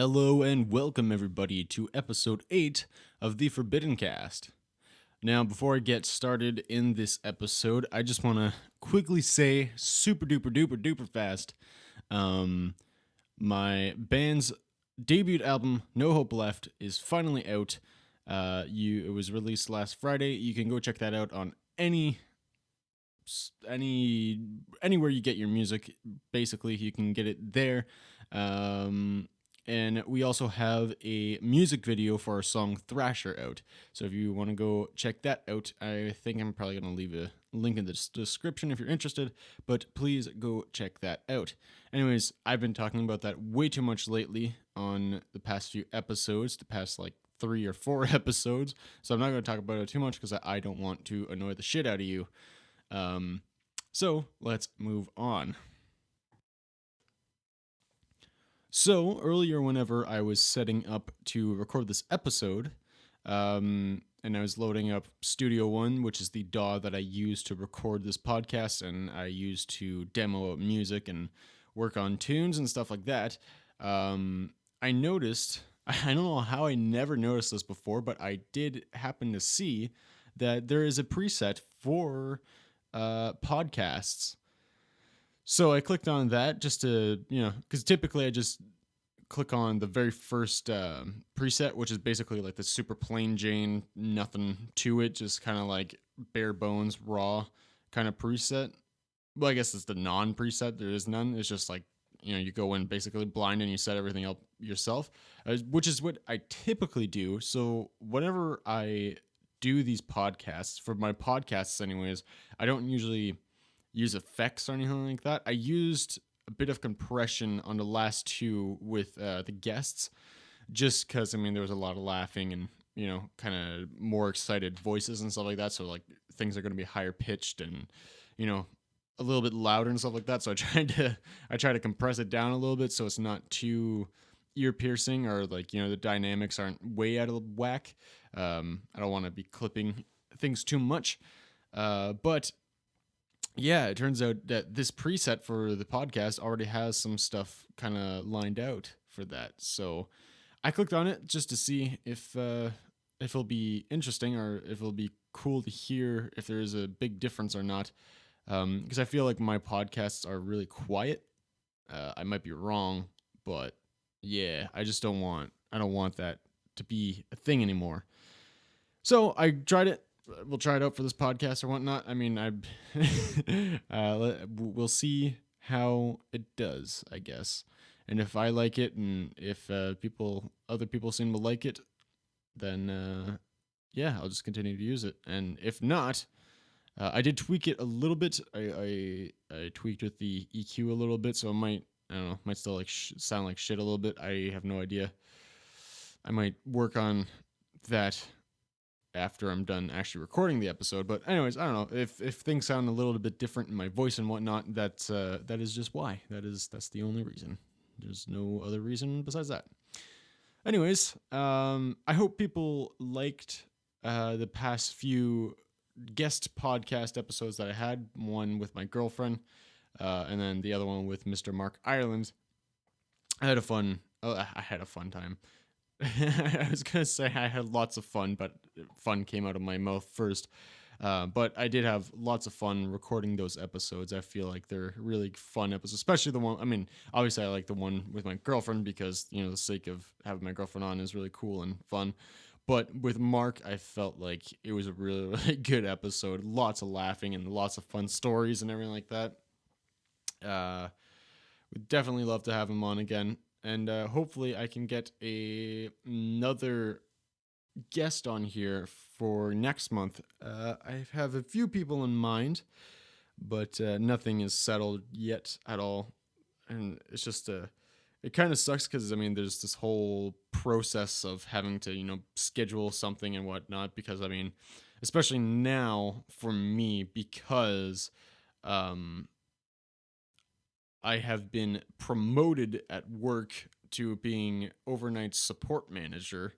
Hello and welcome everybody to episode 8 of the ForbiddenCast. Now, before I get started in this episode, I just want to quickly say super duper duper duper fast, my band's debut album, No Hope Left, is finally out. It was released last Friday. You can go check that out on anywhere you get your music. Basically, you can get it there. And we also have a music video for our song Thrasher out. So if you want to go check that out, I think I'm probably going to leave a link in the description if you're interested, but please go check that out. Anyways, I've been talking about that way too much lately on the past few episodes, the past like 3 or 4 episodes. So I'm not going to talk about it too much because I don't want to annoy the shit out of you. So let's move on. So earlier, whenever I was setting up to record this episode, and I was loading up Studio One, which is the DAW that I use to record this podcast, and I use to demo out music and work on tunes and stuff like that, I noticed, I don't know how I never noticed this before, but I did happen to see that there is a preset for podcasts. So I clicked on that just to, because typically I just click on the very first preset, which is basically like the super plain Jane, nothing to it, just kind of like bare bones, raw kind of preset. Well, I guess it's the non-preset. There is none. It's just like, you go in basically blind and you set everything up yourself, which is what I typically do. So whenever I do these podcasts, for my podcasts anyways, I don't usually use effects or anything like that. I used a bit of compression on the last two with the guests, just because there was a lot of laughing and kind of more excited voices and stuff like that. So like things are going to be higher pitched and a little bit louder and stuff like that. So I try to compress it down a little bit so it's not too ear piercing or like the dynamics aren't way out of whack. I don't want to be clipping things too much, but yeah, it turns out that this preset for the podcast already has some stuff kind of lined out for that. So I clicked on it just to see if it'll be interesting or if it'll be cool to hear if there is a big difference or not. Because I feel like my podcasts are really quiet. I might be wrong, but yeah, I don't want that to be a thing anymore. So I tried it. We'll try it out for this podcast or whatnot. We'll see how it does, I guess. And if I like it, and if other people seem to like it, then yeah, I'll just continue to use it. And if not, I did tweak it a little bit. I tweaked with the EQ a little bit, so I don't know, might still like sound like shit a little bit. I have no idea. I might work on that after I'm done actually recording the episode. But anyways, I don't know if things sound a little bit different in my voice and whatnot. That is just why. That's the only reason. There's no other reason besides that. Anyways, I hope people liked the past few guest podcast episodes that I had. One with my girlfriend, and then the other one with Mr. Mark Ireland. I had a fun time. I was going to say I had lots of fun, but fun came out of my mouth first. But I did have lots of fun recording those episodes. I feel like they're really fun episodes, especially the one, obviously I like the one with my girlfriend because, the sake of having my girlfriend on is really cool and fun. But with Mark, I felt like it was a really, really good episode. Lots of laughing and lots of fun stories and everything like that. We'd definitely love to have him on again. And hopefully I can get another guest on here for next month. I have a few people in mind, but nothing is settled yet at all. And it's just it kind of sucks because, there's this whole process of having to, schedule something and whatnot. Because, especially now for me, because I have been promoted at work to being overnight support manager.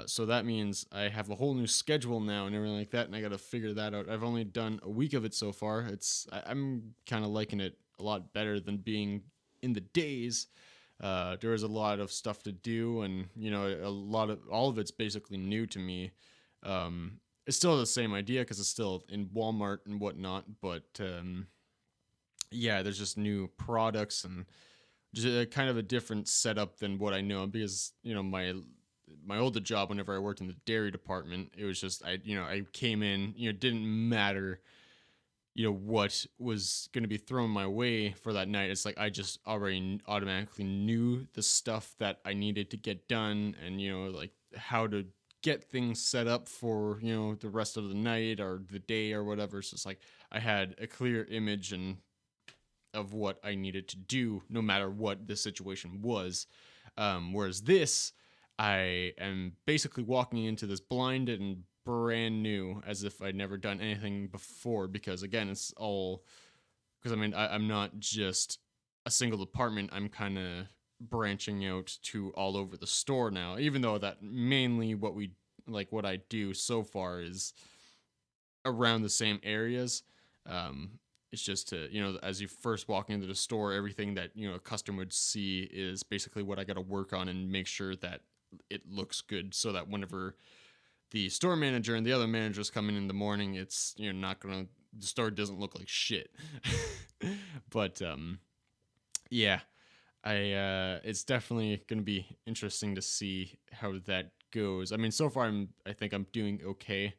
So that means I have a whole new schedule now and everything like that, and I got to figure that out. I've only done a week of it so far. I'm kind of liking it a lot better than being in the days, There was a lot of stuff to do, and all of it's basically new to me. It's still the same idea because it's still in Walmart and whatnot, but yeah, there's just new products and just kind of a different setup than what I know, because my older job, whenever I worked in the dairy department, it was just I came in, it didn't matter what was going to be thrown my way for that night. It's like I just already automatically knew the stuff that I needed to get done, and like how to get things set up for the rest of the night or the day or whatever. So it's like I had a clear image and of what I needed to do, no matter what the situation was. Whereas this, I am basically walking into this blind and brand new, as if I'd never done anything before. Because again, it's all because I'm not just a single department. I'm kind of branching out to all over the store now. Even though that mainly what I do so far is around the same areas. It's just to, as you first walk into the store, everything that, a customer would see is basically what I got to work on and make sure that it looks good, so that whenever the store manager and the other managers come in the morning, it's, not going to, the store doesn't look like shit. But, yeah, it's definitely going to be interesting to see how that goes. I mean, so far I think I'm doing okay.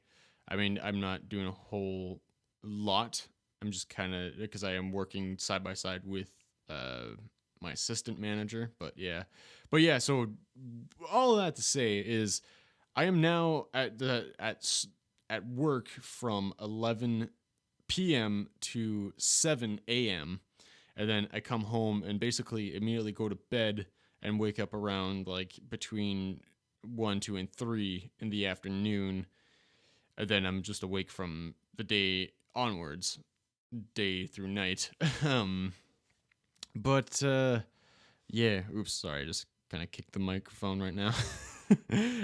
I mean, I'm not doing a whole lot. I'm just kind of, because I am working side by side with my assistant manager. But yeah. So all of that to say is, I am now at work from 11 p.m. to 7 a.m., and then I come home and basically immediately go to bed and wake up around like between 1, 2, and 3 in the afternoon, and then I'm just awake from the day onwards, day through night. um, but yeah, oops, sorry, I just kind of kicked the microphone right now.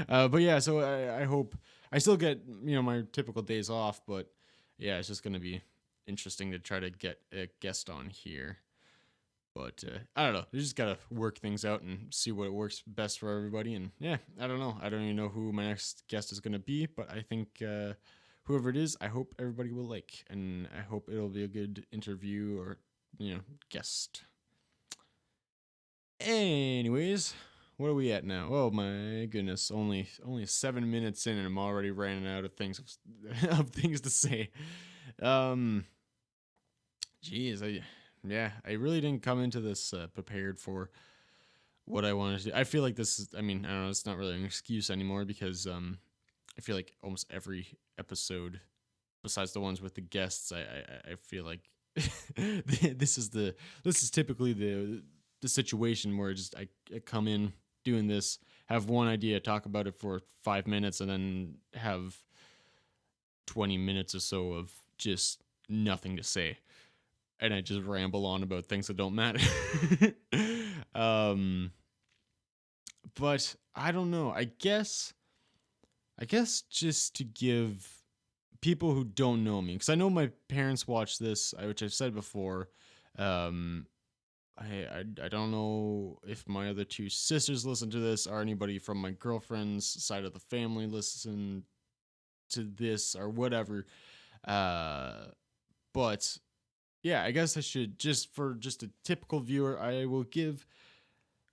But yeah, so I hope I still get my typical days off, but yeah, it's just gonna be interesting to try to get a guest on here. But I don't know. You just gotta work things out and see what works best for everybody. And yeah, I don't know. I don't even know who my next guest is gonna be, but I think whoever it is, I hope everybody will like, and I hope it'll be a good interview or guest. Anyways, what are we at now? Oh my goodness, only 7 minutes in, and I'm already running out of things of things to say. Um, Geez, I really didn't come into this prepared for what I wanted to do. I feel like this is, I mean, I don't know, it's not really an excuse anymore, because I feel like almost every episode, besides the ones with the guests, I feel like this is typically the situation where I come in doing this, have one idea, talk about it for 5 minutes, and then have 20 minutes or so of just nothing to say, and I just ramble on about things that don't matter. um, but I don't know. I guess just to give people who don't know me, because I know my parents watch this, which I've said before. Um, I don't know if my other two sisters listen to this, or anybody from my girlfriend's side of the family listen to this, or whatever. But yeah, I guess I should, just for just a typical viewer, I will give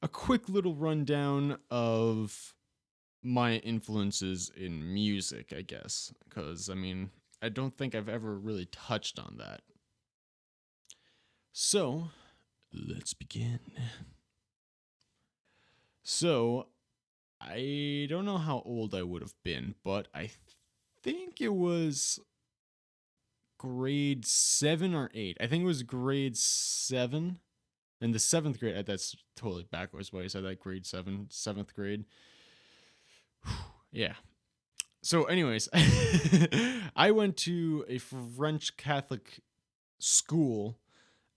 a quick little rundown of my influences in music, I guess, because I mean, I don't think I've ever really touched on that. So, let's begin. So, I don't know how old I would have been, but I think it was grade 7 or 8. I think it was grade 7. In the 7th grade, that's totally backwards why I said that, grade 7, 7th grade. Yeah. So, anyways, I went to a French Catholic school.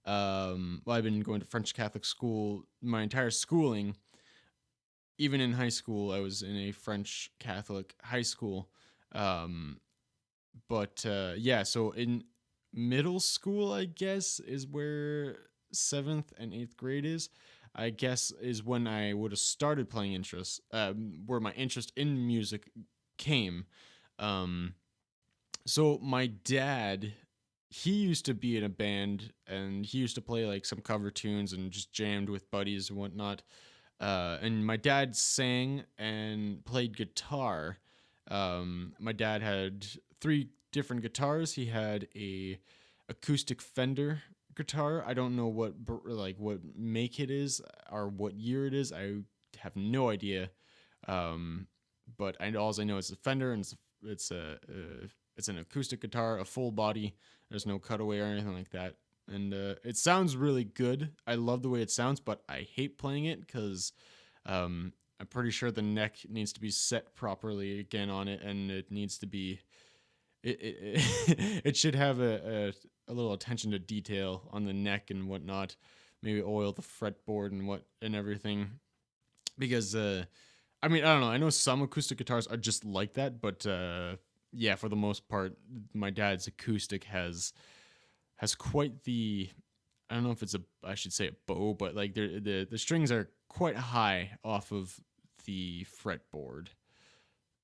Well, I've been going to French Catholic school my entire schooling. Even in high school, I was in a French Catholic high school. But yeah, so in middle school, I guess, is where 7th and 8th grade is. I guess, is when I would have started playing where my interest in music came. Um, so my dad, he used to be in a band and he used to play like some cover tunes and just jammed with buddies and whatnot. And my dad sang and played guitar. My dad had three different guitars. He had a acoustic Fender guitar. I don't know what make it is or what year it is. I have no idea. Um, but all I know is a Fender, and it's an acoustic guitar, a full body. There's no cutaway or anything like that, and it sounds really good. I love the way it sounds, but I hate playing it because I'm pretty sure the neck needs to be set properly again on it, and it needs to be it should have a little attention to detail on the neck and whatnot. Maybe oil the fretboard and everything because I mean, I don't know. I know some acoustic guitars are just like that, but yeah, for the most part, my dad's acoustic has quite the, I don't know if it's a, I should say a bow, but like the strings are quite high off of the fretboard.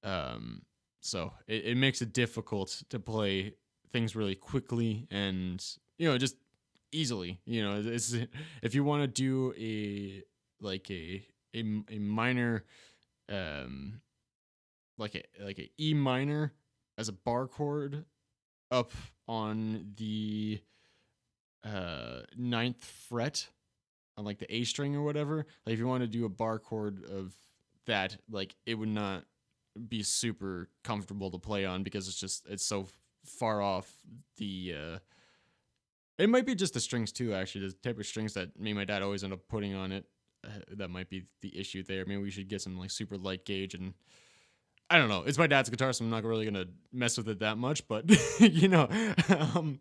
Um, so it makes it difficult to play things really quickly and just easily. It's if you want to do like a minor um like a E minor as a bar chord up on the ninth fret on like the A string or whatever. Like if you want to do a bar chord of that, like it would not be super comfortable to play on because it's so far off the it might be just the strings too, actually. The type of strings that me and my dad always end up putting on it. That might be the issue there. Maybe we should get some like super light gauge and I don't know. It's my dad's guitar, so I'm not really gonna mess with it that much. But you know, um,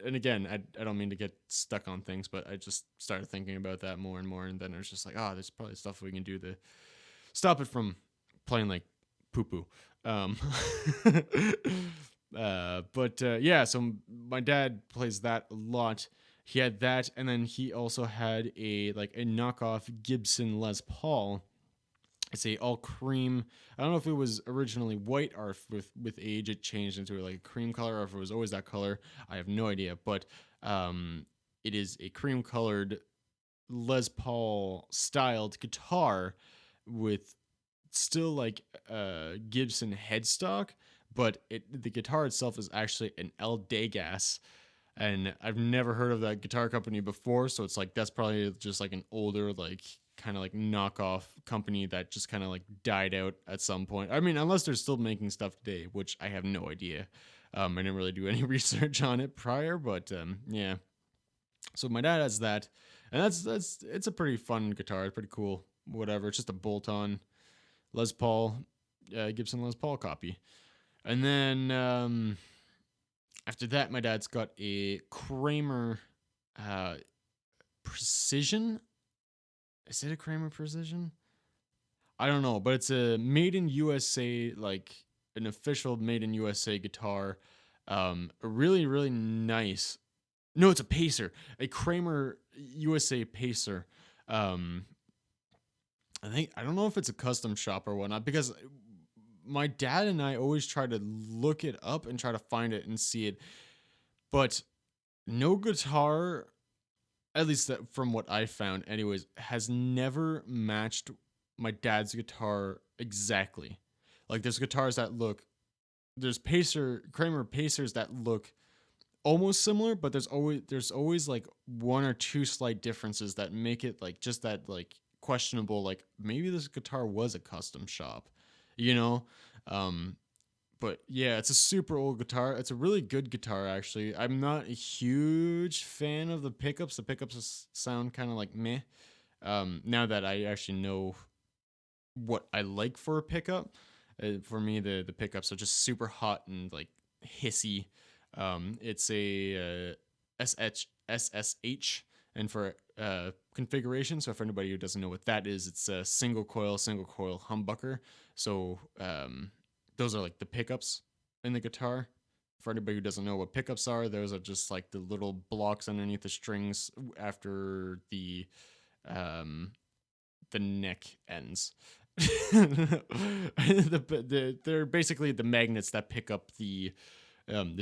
and again, I don't mean to get stuck on things, but I just started thinking about that more and more, and then it was just like, oh, there's probably stuff we can do to stop it from playing like poo poo. Um, yeah, so my dad plays that a lot. He had that, and then he also had a knockoff Gibson Les Paul. It's a all cream. I don't know if it was originally white or if with age it changed into like a cream color or if it was always that color. I have no idea, but it is a cream colored Les Paul styled guitar with still like Gibson headstock, but the guitar itself is actually an El Degas, and I've never heard of that guitar company before, so it's like that's probably just like an older like kind of like knockoff company that just kind of like died out at some point. I mean, unless they're still making stuff today, which I have no idea. I didn't really do any research on it prior, but yeah. So my dad has that, and that's it's a pretty fun guitar. It's pretty cool. Whatever. It's just a bolt-on Les Paul, Gibson Les Paul copy. And then after that, my dad's got a Kramer uh, Precision. Is it a Kramer Precision? I don't know, but it's a made in USA, like an official made in USA guitar. A really, really nice. No, it's a Pacer, a Kramer USA Pacer. Um, I don't know if it's a custom shop or whatnot because my dad and I always try to look it up and try to find it and see it, but no guitar, at least from what I found, anyways, has never matched my dad's guitar exactly. Like there's Kramer Pacers that look almost similar, but there's always like one or two slight differences that make it like just that like questionable. Like maybe this guitar was a custom shop, you know. Um, but yeah, it's a super old guitar. It's a really good guitar, actually. I'm not a huge fan of the pickups. The pickups sound kind of like meh. Now that I actually know what I like for a pickup, for me the pickups are just super hot and like hissy. It's a SSH, and for configuration. So for anybody who doesn't know what that is, it's a single coil humbucker. So those are like the pickups in the guitar. For anybody who doesn't know what pickups are, those are just like the little blocks underneath the strings after the um, the neck ends. They're basically the magnets that pick up the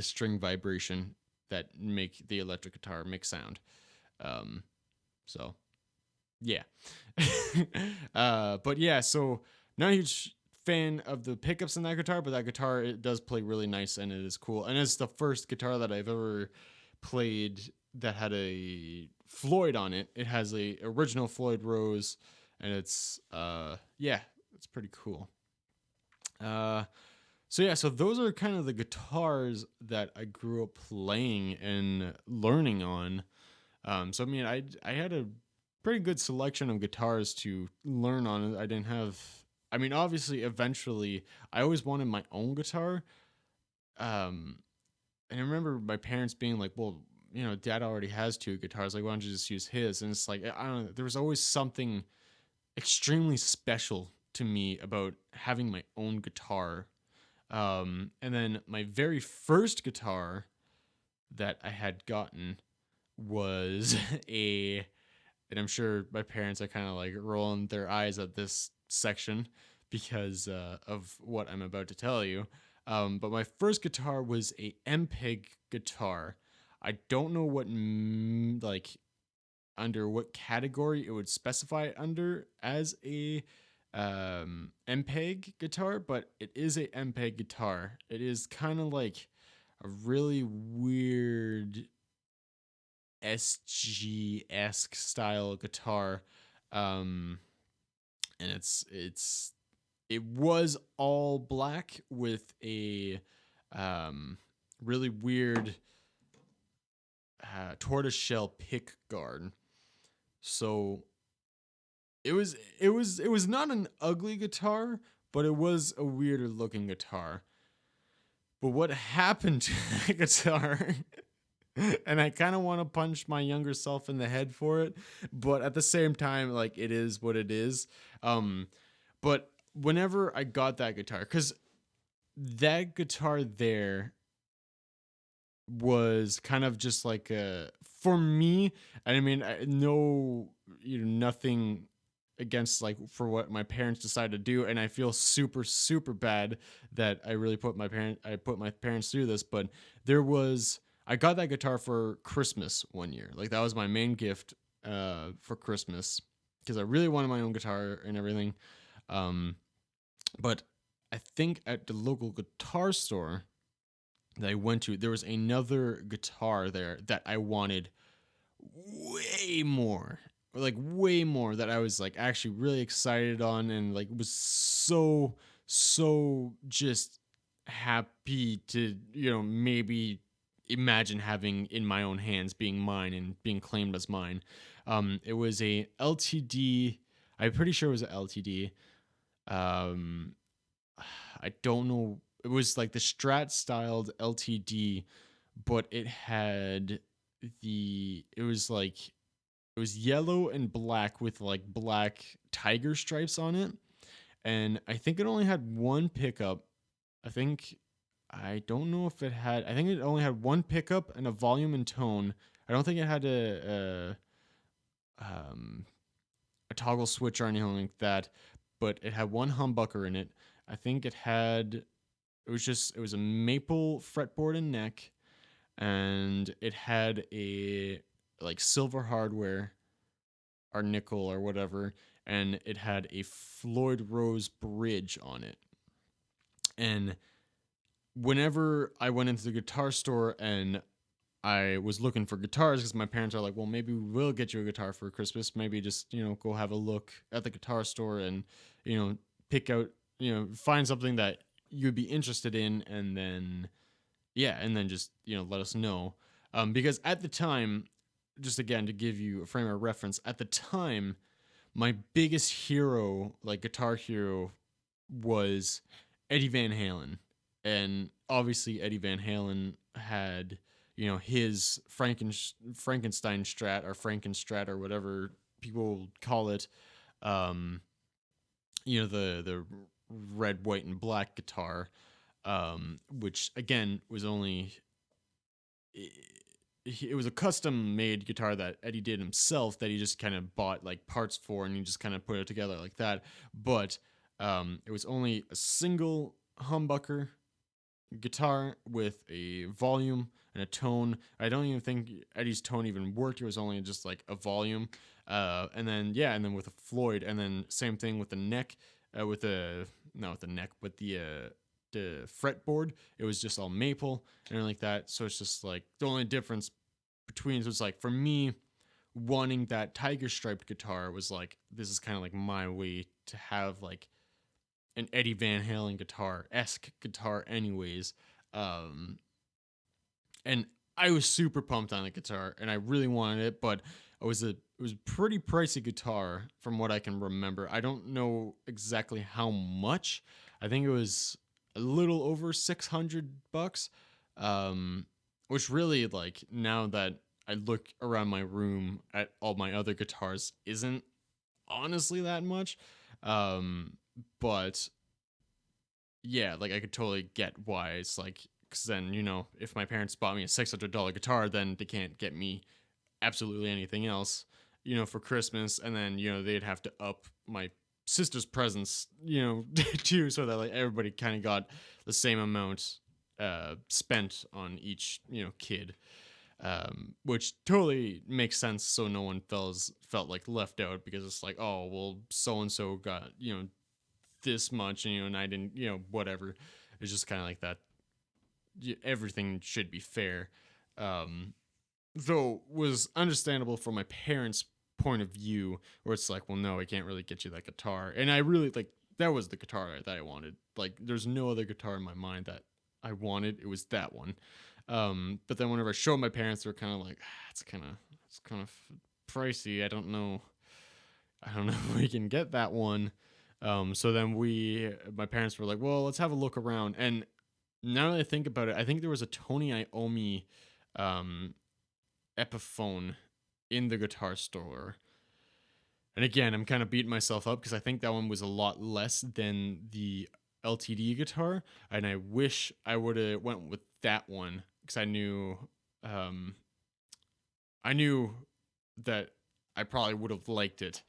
string vibration that make the electric guitar make sound. Um, so yeah. But yeah, so not a huge fan of the pickups in that guitar, but that guitar, it does play really nice and it is cool. And it's the first guitar that I've ever played that had a Floyd on it. It has a original Floyd Rose, and it's yeah, it's pretty cool. Uh so yeah, so those are kind of the guitars that I grew up playing and learning on. So I mean, I had a pretty good selection of guitars to learn on. I didn't have. I mean, obviously, eventually, I always wanted my own guitar. Um, and I remember my parents being like, "Well, Dad already has two guitars. Like, why don't you just use his?" And it's like, I don't know. There was always something extremely special to me about having my own guitar. And then my very first guitar that I had gotten was a, and I'm sure my parents are kind of like rolling their eyes at this section because of what I'm about to tell you. But my first guitar was a MPEG guitar. I don't know what like under what category it would specify it under as a MPEG guitar, but it is a MPEG guitar. It is kind of like a really weird SG esque style guitar, um, and it was all black with a really weird tortoiseshell pick guard. So it was not an ugly guitar, but it was a weirder looking guitar. But what happened to that guitar? And I kind of want to punch my younger self in the head for it, but at the same time, like, it is what it is. Um, but whenever I got that guitar, because that guitar there was kind of just like a, for me, I mean, no, nothing against, like, for what my parents decided to do, and I feel super super bad that I put my parents through this, but there was, I got that guitar for Christmas one year. Like, that was my main gift for Christmas, because I really wanted my own guitar and everything. um but I think at the local guitar store that I went to, there was another guitar there that I wanted way more, like way more, that I was like actually really excited on, and like was so just happy to, maybe imagine having in my own hands, being mine and being claimed as mine. It was a LTD. I'm pretty sure it was an LTD. Um, I don't know. It was like the Strat styled LTD, but it was like, it was yellow and black with like black tiger stripes on it. And I think it only had one pickup. I think, I don't know if it had, I think it only had one pickup and a volume and tone. I don't think it had a toggle switch or anything like that, but it had one humbucker in it. I think it was a maple fretboard and neck, and it had a like silver hardware or nickel or whatever, and it had a Floyd Rose bridge on it. And whenever I went into the guitar store and I was looking for guitars, because my parents are like, well, maybe we'll get you a guitar for Christmas. Maybe just, go have a look at the guitar store and, pick out, find something that you'd be interested in, and then, yeah, and then just, let us know. Because at the time, just again to give you a frame of reference, at the time, my biggest hero, like guitar hero, was Eddie Van Halen. And obviously Eddie Van Halen had, his Frankenstein Strat, or Frankenstrat, or whatever people call it. Um, the red, white, and black guitar, which again was only, it was a custom made guitar that Eddie did himself that he just kind of bought like parts for and he just kind of put it together like that. But it was only a single humbucker guitar with a volume and a tone. I don't even think Eddie's tone even worked. It was only just like a volume. And then with a Floyd, and then same thing with the neck, with the not with the neck, but the fretboard. It was just all maple and like that. So it's just like the only difference between was like for me wanting that tiger striped guitar was like this is kind of like my way to have like an Eddie Van Halen guitar esque guitar, anyways. Um, and I was super pumped on the guitar, and I really wanted it, but it was a pretty pricey guitar from what I can remember. I don't know exactly how much. I think it was a little over $600, um, which really like now that I look around my room at all my other guitars isn't honestly that much. Um, but yeah, like I could totally get why it's like, because then if my parents bought me a $600 guitar, then they can't get me absolutely anything else, for Christmas, and then they'd have to up my sister's presents, too, so that like everybody kind of got the same amount spent on each kid, which totally makes sense. So no one felt like left out because it's like, oh well, so and so got this much, and I didn't, whatever. It's just kind of like that. Everything should be fair. Though was understandable from my parents' point of view, where it's like, well, no, I can't really get you that guitar. And I really like that was the guitar that I wanted. Like, there's no other guitar in my mind that I wanted. It was that one. But then whenever I showed my parents, they were kind of like, it's kind of pricey. I don't know if we can get that one. So then my parents were like, well, let's have a look around. And now that I think about it, I think there was a Tony Iommi um, Epiphone in the guitar store. And again, I'm kind of beating myself up because I think that one was a lot less than the LTD guitar, and I wish I would have went with that one because um, I knew that I probably would have liked it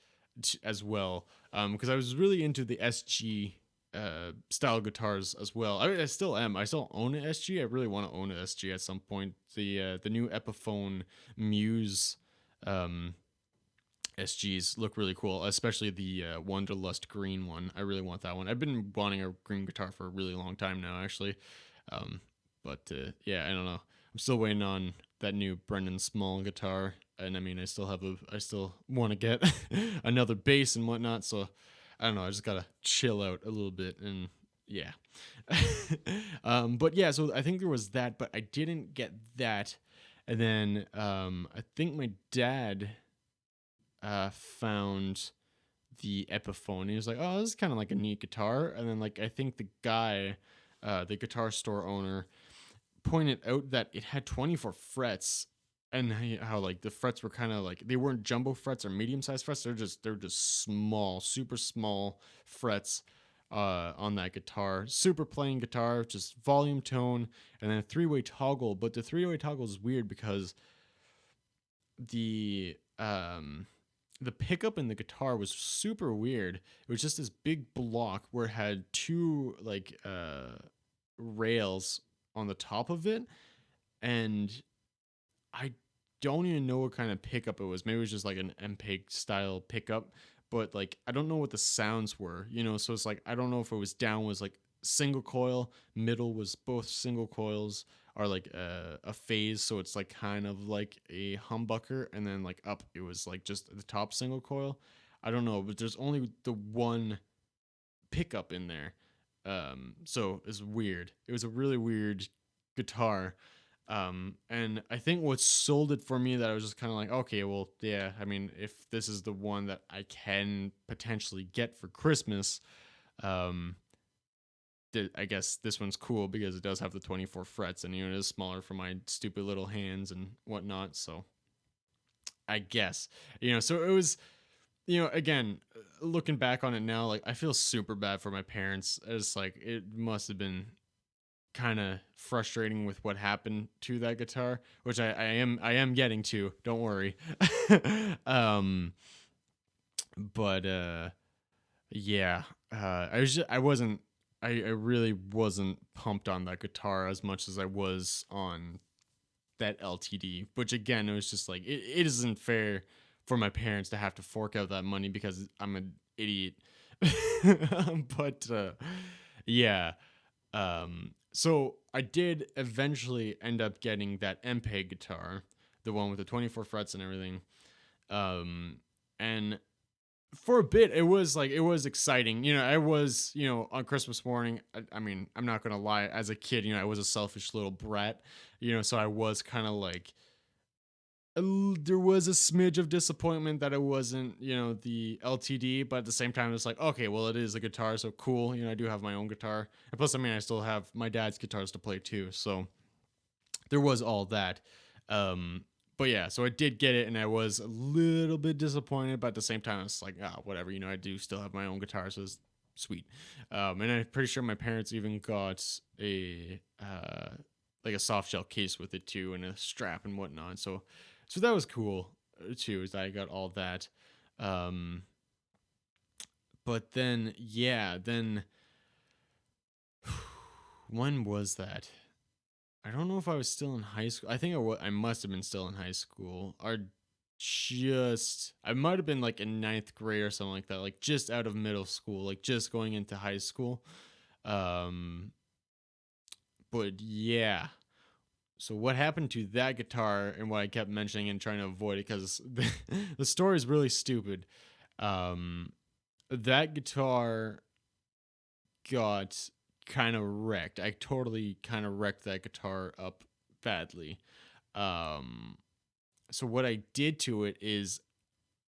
as well, because I was really into the SG style guitars as well. I still am. I still own an SG. I really want to own an SG at some point. The new Epiphone Muse SGs look really cool, especially the Wanderlust green one. I really want that one. I've been wanting a green guitar for a really long time now, actually. Um, but I don't know. I'm still waiting on that new Brendan Small guitar, and I mean, I still want to get another bass and whatnot. So I don't know. I just gotta chill out a little bit, and yeah. But yeah, so I think there was that, but I didn't get that, and then I think my dad found the Epiphone. He was like, "Oh, this is kind of like a neat guitar." And then like I think the guy, the guitar store owner, pointed out that it had 24 frets, and how like the frets were kind of like they weren't jumbo frets or medium sized frets. They're just small, super small frets on that guitar. Super plain guitar, just volume, tone, and then a 3-way toggle. But the 3-way toggle is weird because the um the pickup in the guitar was super weird. It was just this big block where it had two like rails on the top of it, and I don't even know what kind of pickup it was. Maybe it was just like an MPEG style pickup, but like I don't know what the sounds were, so it's like I don't know if it was down was like single coil, middle was both single coils, or like a phase, so it's like kind of like a humbucker, and then like up it was like just the top single coil. I don't know, but there's only the one pickup in there. So it's weird. It was a really weird guitar. And I think what sold it for me, that I was just kind of like, okay, well, yeah, I mean, if this is the one that I can potentially get for Christmas, um, I guess this one's cool because it does have the 24 frets, and it is smaller for my stupid little hands and whatnot. So I guess, so it was, again, looking back on it now, like I feel super bad for my parents. It's like it must have been kind of frustrating with what happened to that guitar, which I am getting to. Don't worry. um, but yeah, I wasn't I really wasn't pumped on that guitar as much as I was on that LTD. Which again, it was just like it isn't fair for my parents to have to fork out that money because I'm an idiot. But yeah, so I did eventually end up getting that MPEG guitar, the one with the 24 frets and everything. And for a bit, it was exciting. I was, on Christmas morning. I mean, I'm not gonna lie. As a kid, I was a selfish little brat. So I was kind of like there was a smidge of disappointment that it wasn't, the LTD, but at the same time, it's like, okay, well, it is a guitar, so cool. I do have my own guitar. And plus, I mean, I still have my dad's guitars to play too. So there was all that. Um, but yeah, so I did get it, and I was a little bit disappointed, but at the same time, it's like, whatever. I do still have my own guitar, so it's sweet. And I'm pretty sure my parents even got a like a soft shell case with it too, and a strap and whatnot. So that was cool too. Is that I got all that. Um, but then yeah, then when was that? I don't know if I was still in high school. I think I must have been still in high school. Or I might have been like in ninth grade or something like that. Like just out of middle school, like just going into high school. Um, but yeah. So what happened to that guitar and what I kept mentioning and trying to avoid it because the story is really stupid. Um, that guitar got kind of wrecked. I totally kind of wrecked that guitar up badly. Um, so what I did to it is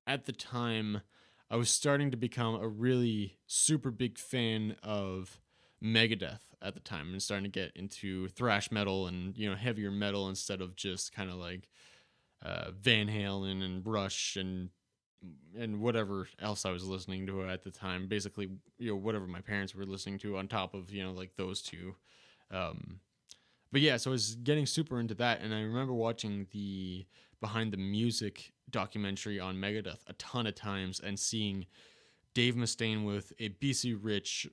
at the time I was starting to become a really super big fan of Megadeth at the time and starting to get into thrash metal and heavier metal instead of just kind of like Van Halen and Rush and whatever else I was listening to at the time. Basically, whatever my parents were listening to on top of like those two. Um, but yeah, so I was getting super into that, and I remember watching the Behind the Music documentary on Megadeth a ton of times and seeing Dave Mustaine with a BC Rich,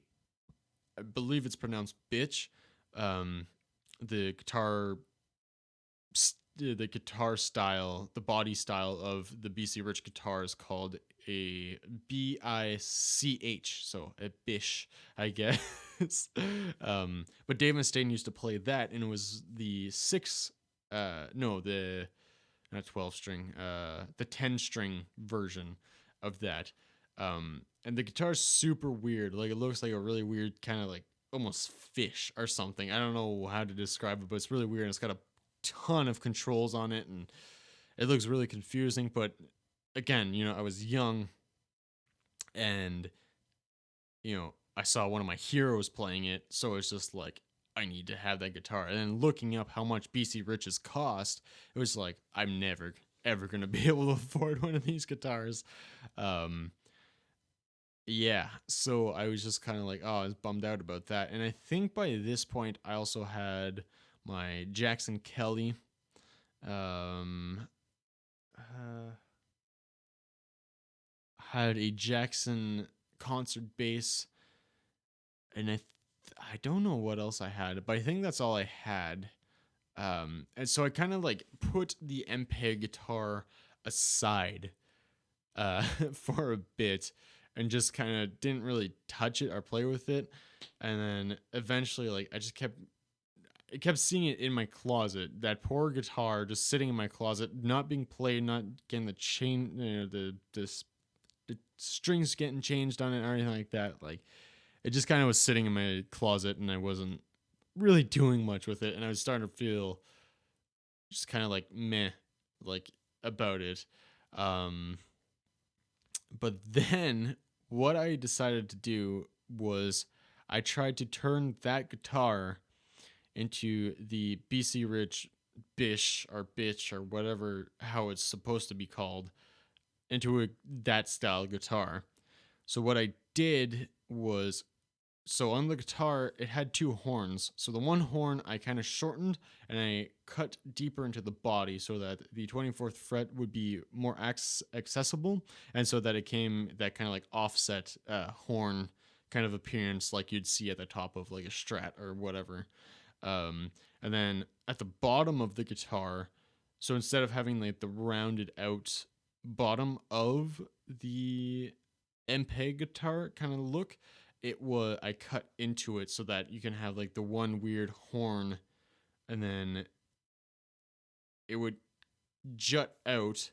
I believe it's pronounced bitch, um, the guitar style, the body style of the BC Rich guitar is called a BICH, so a bish, I guess. But Dave Mustaine used to play that, and it was the no, the not 12 string, the 10 string version of that. And the guitar's super weird. Like it looks like a really weird kind of like almost fish or something. I don't know how to describe it, but it's really weird. And it's got a ton of controls on it, and it looks really confusing. But again, I was young, and I saw one of my heroes playing it, so it's just like I need to have that guitar. And then looking up how much BC Rich's cost, it was like I'm never ever gonna be able to afford one of these guitars. Um, yeah, so I was just kind of like, oh, I was bummed out about that. And I think by this point, I also had my Jackson Kelly. Um, uh, had a Jackson concert bass, and I don't know what else I had, but I think that's all I had. And so I kind of like put the MPEG guitar aside for a bit and just kind of didn't really touch it or play with it. And then eventually, like I kept seeing it in my closet. That poor guitar just sitting in my closet, not being played, not getting the chain, the strings getting changed on it or anything like that. Like it just kind of was sitting in my closet, and I wasn't really doing much with it. And I was starting to feel just kind of like meh, like about it. Um, but then what I decided to do was I tried to turn that guitar into the BC Rich Bish or Bitch or whatever, how it's supposed to be called, into that style guitar. So what I did was So on the guitar, it had two horns. So the one horn I kind of shortened and I cut deeper into the body so that the 24th fret would be more accessible, and so that it came that kind of like offset horn kind of appearance like you'd see at the top of like a Strat or whatever. And then at the bottom of the guitar, so instead of having like the rounded out bottom of the MPEG guitar kind of look, it was I cut into it so that you can have like the one weird horn, and then it would jut out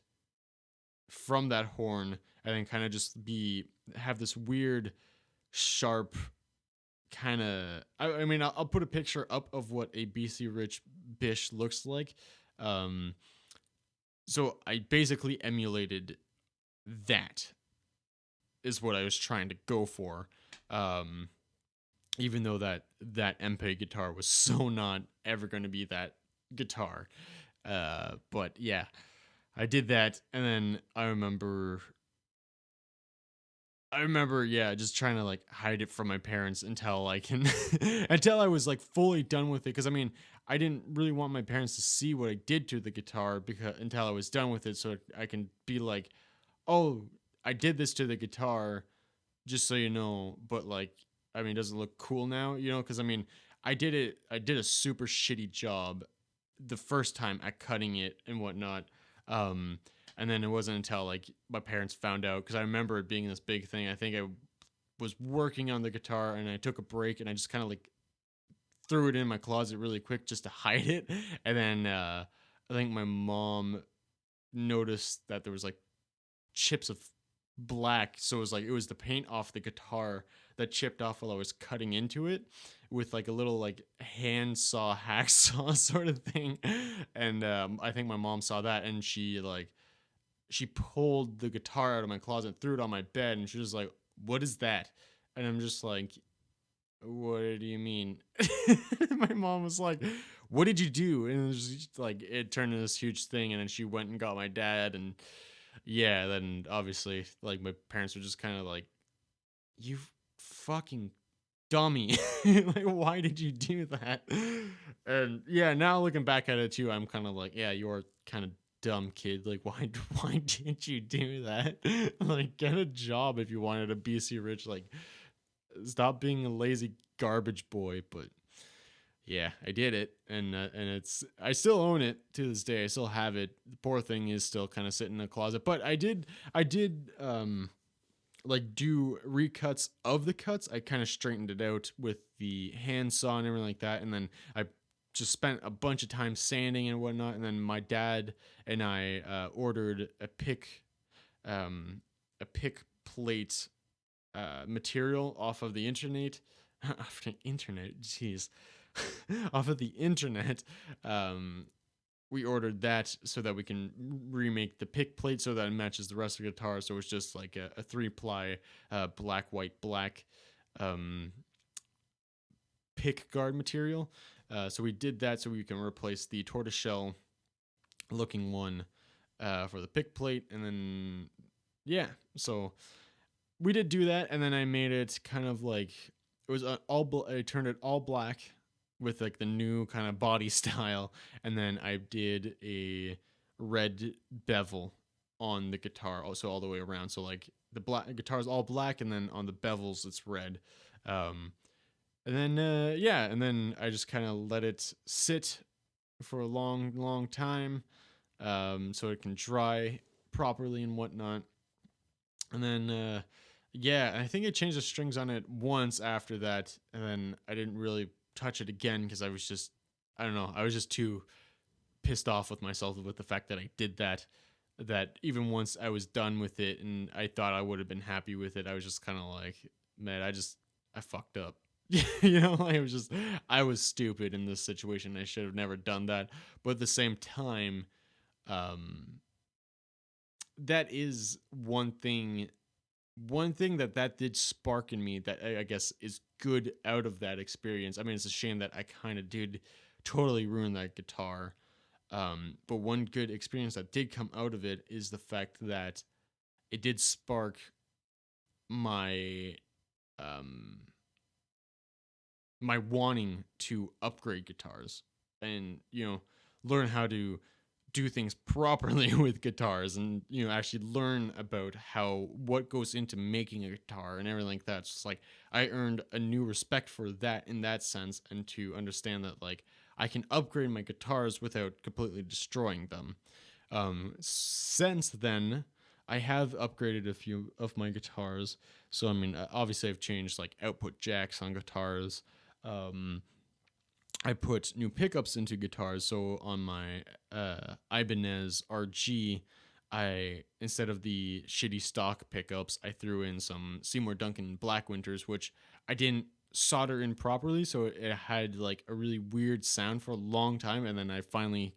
from that horn, and then kind of just be have this weird sharp kind of I mean I'll put a picture up of what a BC Rich Bish looks like. um so I basically emulated that, is what I was trying to go for. um Even though that MPEG guitar was so not ever going to be that guitar. But yeah, I did that, and then I remember, yeah, just trying to like hide it from my parents until I can, until I was like fully done with it. Because I mean, I didn't really want my parents to see what I did to the guitar because until I was done with it, so I can be like, oh, I did this to the guitar, just so you know. But like, I mean, does it look cool now? Because I mean, I did a super shitty job the first time at cutting it and whatnot. Um, and then it wasn't until like my parents found out, because I remember it being this big thing. I think I was working on the guitar and I took a break and I just kind of like threw it in my closet really quick just to hide it. And then I think my mom noticed that there was like chips of black, so it was the paint off the guitar that chipped off while I was cutting into it with like a little like handsaw hacksaw sort of thing. And I think my mom saw that, and she pulled the guitar out of my closet and threw it on my bed, and she was like, what is that? And I'm just like, what do you mean? My mom was like, what did you do? And it was just, like, it turned into this huge thing, and then she went and got my dad. And yeah, then obviously like my parents were just kind of like, you fucking dummy. Like, why did you do that? And yeah, now looking back at it too, I'm kind of like, yeah, you're kind of dumb kid. Like, why did you do that? Like, get a job if you wanted to be so rich. Like, stop being a lazy garbage boy. But yeah, I did it, and I still own it to this day. I still have it. The poor thing is still kind of sitting in a closet. But I did like do recuts of the cuts. I kind of straightened it out with the handsaw and everything like that, and then I just spent a bunch of time sanding and whatnot. And then my dad and I ordered a pick plate material off of the internet. Off the internet, jeez, off of the internet. We ordered that so that we can remake the pick plate so that it matches the rest of the guitar. So it's just like a 3-ply black, white, black um, pick guard material. So we did that so we can replace the tortoiseshell looking one for the pick plate. And then, yeah, so we did do that. And then I made it kind of like, it was I turned it all black with like the new kind of body style, and then I did a red bevel on the guitar, also all the way around. So like the black guitar is all black, and then on the bevels it's red. And then yeah, and then I just kind of let it sit for a long, long time, so it can dry properly and whatnot. And then yeah, I think I changed the strings on it once after that, and then I didn't really touch it again because I don't know, I was just too pissed off with myself with the fact that I did that. That even once I was done with it and I thought I would have been happy with it, I was just kind of like, man, I fucked up. I was stupid in this situation. I should have never done that. But at the same time, um, that is one thing that did spark in me that I guess is good out of that experience. I mean, it's a shame that I kind of did totally ruin that guitar. But one good experience that did come out of it is the fact that it did spark my um my wanting to upgrade guitars and learn how to do things properly with guitars, and actually learn about how what goes into making a guitar and everything like that. It's just like I earned a new respect for that in that sense, and to understand that like I can upgrade my guitars without completely destroying them. Since then, I have upgraded a few of my guitars. So I mean, obviously I've changed like output jacks on guitars. um I put new pickups into guitars. So on my Ibanez RG, I, instead of the shitty stock pickups, I threw in some Seymour Duncan Black Winters, which I didn't solder in properly, so it had like a really weird sound for a long time, and then I finally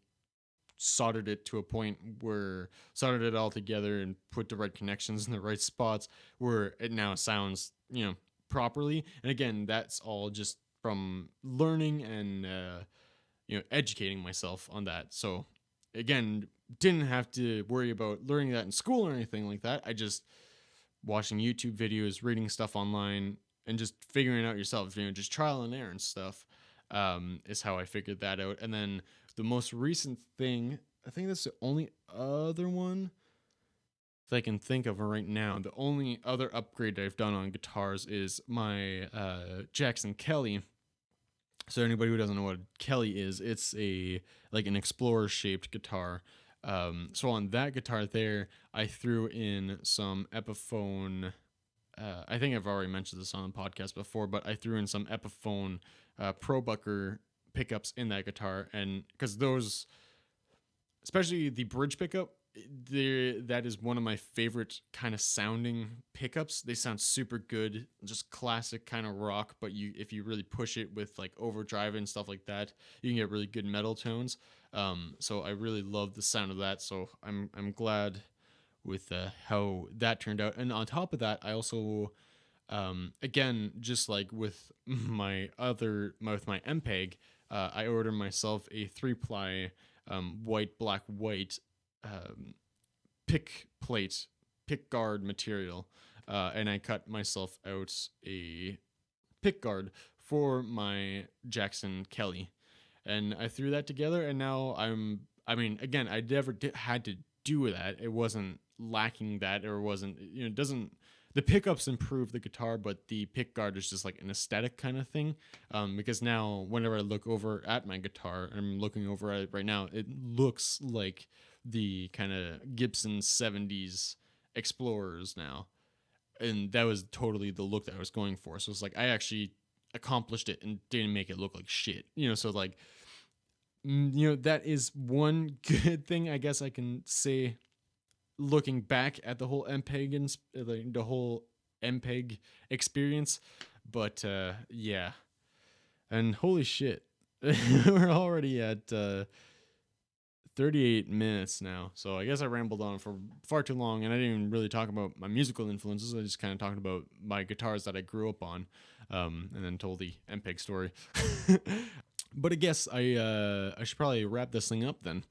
soldered it to a point where soldered it all together and put the right connections in the right spots where it now sounds properly. And again, that's all just from learning and educating myself on that. So again, didn't have to worry about learning that in school or anything like that. I just watching YouTube videos, reading stuff online, and just figuring it out yourself, just trial and error and stuff, is how I figured that out. And then the most recent thing, I think that's the only other one that I can think of right now. The only other upgrade I've done on guitars is my Jackson Kelly. So anybody who doesn't know what Kelly is, it's a like an explorer shaped guitar. So on that guitar there, I threw in some Epiphone. I think I've already mentioned this on the podcast before, but I threw in some Epiphone Pro Bucker pickups in that guitar, and because those, especially the bridge pickup, that is one of my favorite kind of sounding pickups. They sound super good, just classic kind of rock, but if you really push it with like overdrive and stuff like that, you can get really good metal tones. So I really love the sound of that. So I'm glad with how that turned out. And on top of that, I also again, just like with with my MPEG, I ordered myself a 3-ply white, black, white um, pick plate, pick guard material, and I cut myself out a pick guard for my Jackson Kelly, and I threw that together, and now I mean, again, I never had to do that. It wasn't lacking that, or wasn't, it doesn't. The pickups improve the guitar, but the pick guard is just like an aesthetic kind of thing. Because now, whenever I look over at my guitar, and I'm looking over at it right now, it looks like the kind of Gibson 70s Explorers now. And that was totally the look that I was going for. So it's like I actually accomplished it and didn't make it look like shit. So like, that is one good thing I guess I can say looking back at the whole MPEG and the whole MPEG experience. But yeah, and holy shit, we're already at 38 minutes now. So I guess I rambled on for far too long, and I didn't even really talk about my musical influences. I just kind of talked about my guitars that I grew up on, and then told the MPEG story. But I guess I should probably wrap this thing up then.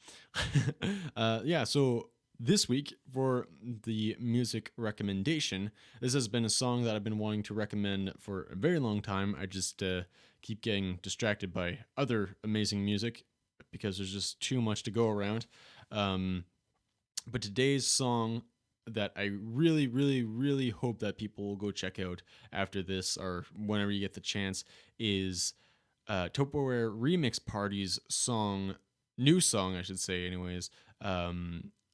Yeah, so this week for the music recommendation, this has been a song that I've been wanting to recommend for a very long time. I just keep getting distracted by other amazing music because there's just too much to go around. But today's song that I really, really, really hope that people will go check out after this or whenever you get the chance is Tupperware Remix Party's new song, I should say, anyways,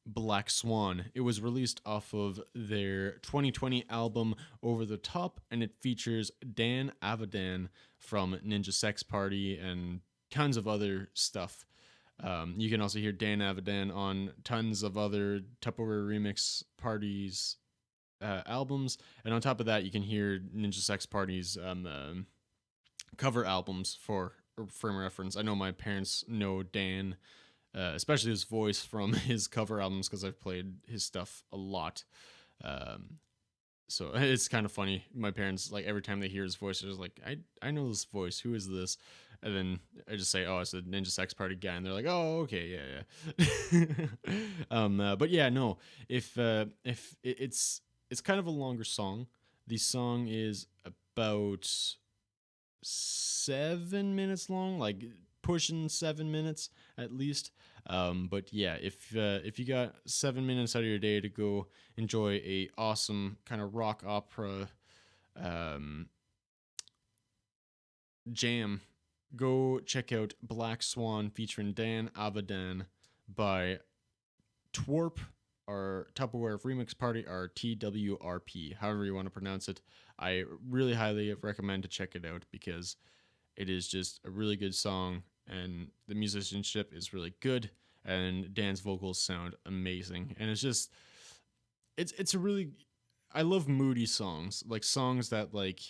Black Swan. It was released off of their 2020 album Over the Top, and it features Dan Avidan from Ninja Sex Party and tons of other stuff. You can also hear Dan Avidan on tons of other Tupperware Remix Parties albums, and on top of that, you can hear Ninja Sex Party's cover albums for frame reference. I know my parents know Dan, especially his voice from his cover albums because I've played his stuff a lot. So it's kind of funny. My parents, like, every time they hear his voice, they're just like, I know this voice. Who is this? And then I just say, oh, it's a Ninja Sex Party guy. And they're like, oh, okay, yeah. But yeah, no, if it's kind of a longer song. The song is about 7 minutes long, like pushing 7 minutes at least. But yeah, if you got 7 minutes out of your day to go enjoy a awesome kind of rock opera um, jam, go check out Black Swan featuring Dan Avidan by Twerp, or Tupperware Remix Party, or TWRP, however you want to pronounce it. I really highly recommend to check it out because it is just a really good song, and the musicianship is really good, and Dan's vocals sound amazing, and it's a really, I love moody songs, like songs that like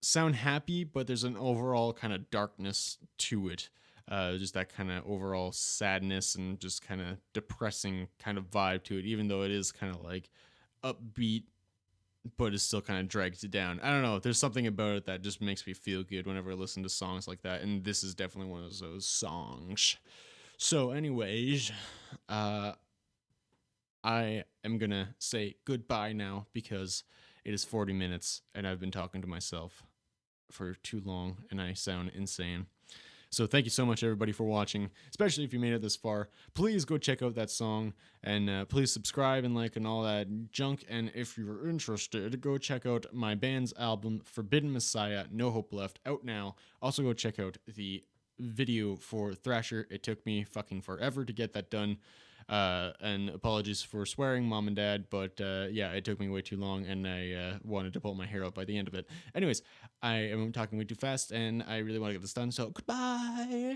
sound happy, but there's an overall kind of darkness to it. Just that kind of overall sadness and just kind of depressing kind of vibe to it, even though it is kind of like upbeat, but it still kind of drags you down. I don't know. There's something about it that just makes me feel good whenever I listen to songs like that, and this is definitely one of those songs. So, anyways, I am gonna say goodbye now because it is 40 minutes and I've been talking to myself for too long and I sound insane. So thank you so much, everybody, for watching, especially if you made it this far. Please go check out that song, and please subscribe and like and all that junk. And if you're interested, go check out my band's album, Forbidden Messiah, No Hope Left, out now. Also go check out the video for Thrasher. It took me fucking forever to get that done. And apologies for swearing, mom and dad, but yeah, it took me way too long, and I wanted to pull my hair out by the end of it. Anyways, I am talking way too fast, and I really want to get this done, so goodbye!